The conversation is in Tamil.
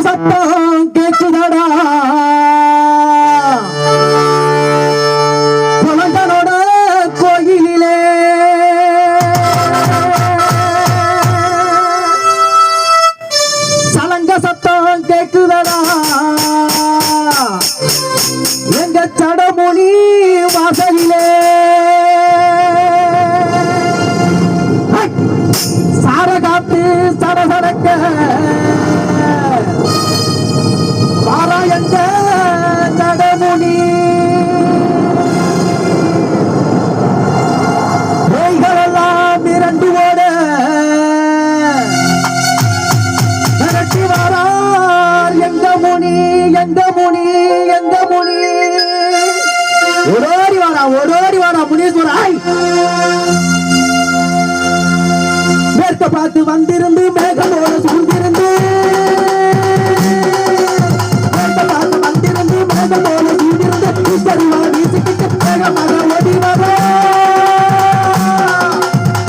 சத்தம் கேட்குதடா பழங்கனோட கோயிலிலே சலங்க சத்தம் கேட்குதடா எங்க சடமுனி வாசலிலே சாரகாத்து சரசரக்க பாராயண்ட சடமுனி பேய்களெல்லாம் இரண்டு ஓட விரட்டி வாரார் எங்க முனி எங்க முனி எங்க முனி ஓடோடி வாரா முனீஸ்வராய் மேற்க பார்த்து வந்திருந்து மேகமோட சூழ்ந்திருந்து மேற்க பார்த்து வந்திருந்து மேகமோட சூழ்ந்திருந்து வீசிக்கிட்டு மேகமாக